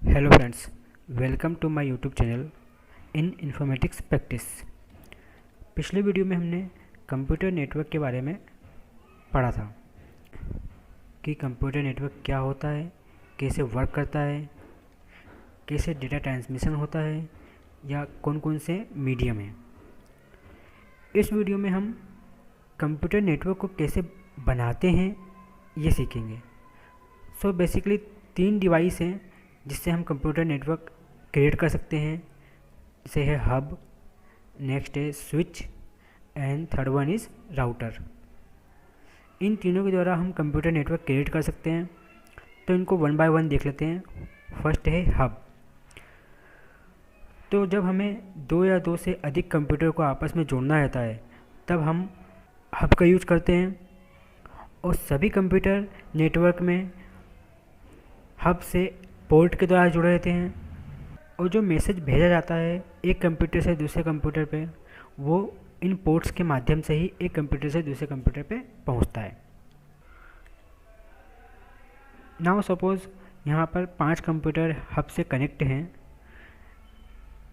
Hello friends, welcome to my YouTube channel in informatics practice. पिछले video में हमने computer network के बारे में पढ़ा था कि कंप्यूटर नेटवर्क क्या होता है, कैसे वर्क करता है, कैसे डेटा ट्रांसमिशन होता है या कौन कौन से मीडियम हैं। इस वीडियो में हम कंप्यूटर नेटवर्क को कैसे बनाते हैं ये सीखेंगे। सो बेसिकली 3 डिवाइस हैं जिससे हम कंप्यूटर नेटवर्क क्रिएट कर सकते हैं। जैसे है हब, नेक्स्ट है switch and third one is router. इन तीनों के द्वारा हम कंप्यूटर नेटवर्क क्रिएट कर सकते हैं। तो इनको वन बाय वन देख लेते हैं। फर्स्ट है हब। तो जब हमें 2 या 2 से अधिक कंप्यूटर को आपस में जोड़ना रहता है तब हम हब का यूज करते हैं, और सभी कंप्यूटर नेटवर्क में हब से पोर्ट के द्वारा जुड़े रहते हैं, और जो मैसेज भेजा जाता है एक कंप्यूटर से दूसरे कंप्यूटर पे, वो इन पोर्ट्स के माध्यम से ही एक कंप्यूटर से दूसरे कंप्यूटर पे पहुंचता है। नाउ सपोज यहाँ पर 5 कंप्यूटर हब से कनेक्ट हैं।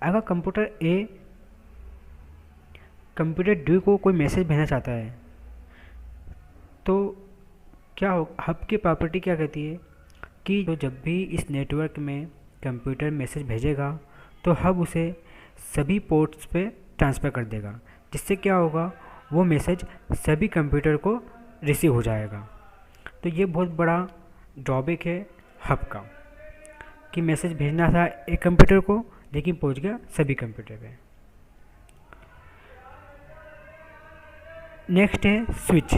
अगर कंप्यूटर ए कंप्यूटर डी को कोई मैसेज भेजना चाहता है तो क्या हो, हब की प्रॉपर्टी क्या कहती है कि तो जब भी इस नेटवर्क में कंप्यूटर मैसेज भेजेगा तो हब उसे सभी पोर्ट्स पे ट्रांसफ़र कर देगा, जिससे क्या होगा, वो मैसेज सभी कंप्यूटर को रिसीव हो जाएगा। तो ये बहुत बड़ा ड्रॉबैक है हब का कि मैसेज भेजना था एक कंप्यूटर को लेकिन पहुंच गया सभी कंप्यूटर पे। नेक्स्ट है स्विच।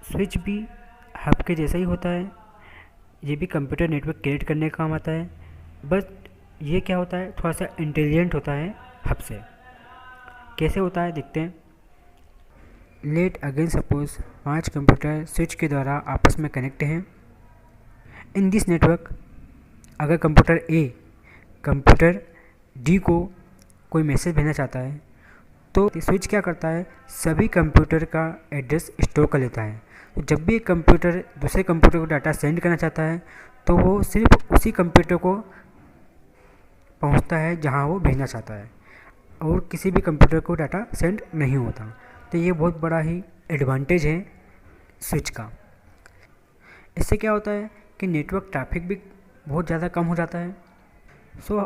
स्विच भी हब के जैसा ही होता है। ये भी कंप्यूटर नेटवर्क क्रिएट करने का काम आता है, बट ये क्या होता है, थोड़ा सा इंटेलिजेंट होता है हब से। कैसे होता है देखते हैं। Let again suppose 5 computer switch के द्वारा आपस में कनेक्ट हैं। इन दिस नेटवर्क अगर कंप्यूटर ए कंप्यूटर डी को कोई मैसेज भेजना चाहता है तो स्विच क्या करता है, सभी कंप्यूटर का एड्रेस स्टोर कर लेता है। तो जब भी एक कंप्यूटर दूसरे कंप्यूटर को डाटा सेंड करना चाहता है तो वो सिर्फ उसी कंप्यूटर को पहुंचता है जहां वो भेजना चाहता है, और किसी भी कंप्यूटर को डाटा सेंड नहीं होता। तो ये बहुत बड़ा ही एडवांटेज है स्विच का। इससे क्या होता है कि नेटवर्क ट्रैफिक भी बहुत ज़्यादा कम हो जाता है। सो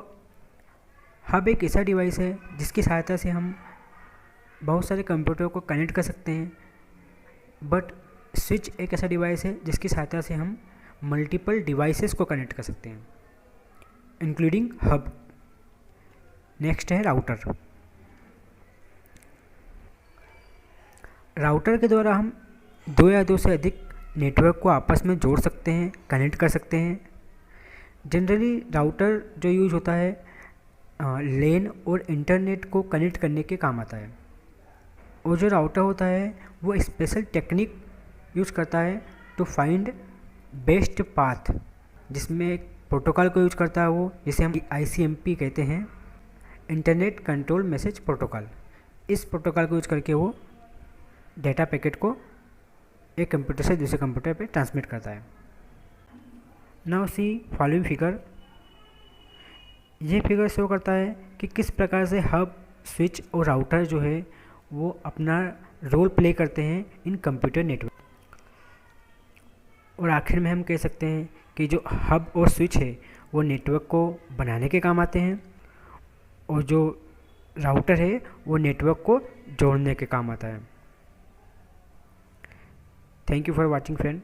हब एक ऐसा डिवाइस है जिसकी सहायता से हम बहुत सारे कंप्यूटर को कनेक्ट कर सकते हैं, बट स्विच एक ऐसा डिवाइस है जिसकी सहायता से हम मल्टीपल डिवाइसेस को कनेक्ट कर सकते हैं, इंक्लूडिंग हब। नेक्स्ट है राउटर। राउटर के द्वारा हम 2 या 2 से अधिक नेटवर्क को आपस में जोड़ सकते हैं, कनेक्ट कर सकते हैं। जनरली राउटर जो यूज होता है लेन और इंटरनेट को कनेक्ट करने के काम आता है, और जो राउटर होता है वो स्पेशल टेक्निक यूज़ करता है टू फाइंड बेस्ट पाथ, जिसमें एक प्रोटोकॉल को यूज करता है वो, जिसे हम ICMP कहते हैं, इंटरनेट कंट्रोल मैसेज प्रोटोकॉल। इस प्रोटोकॉल को यूज करके वो डेटा पैकेट को एक कंप्यूटर से दूसरे कंप्यूटर पे ट्रांसमिट करता है। Now see following figure. ये फिगर शो करता है कि किस प्रकार से हब, स्विच और राउटर जो है वो अपना रोल प्ले करते हैं इन कंप्यूटर नेटवर्क। और आखिर में हम कह सकते हैं कि जो हब और स्विच है वो नेटवर्क को बनाने के काम आते हैं, और जो राउटर है वो नेटवर्क को जोड़ने के काम आता है। Thank you for watching friend.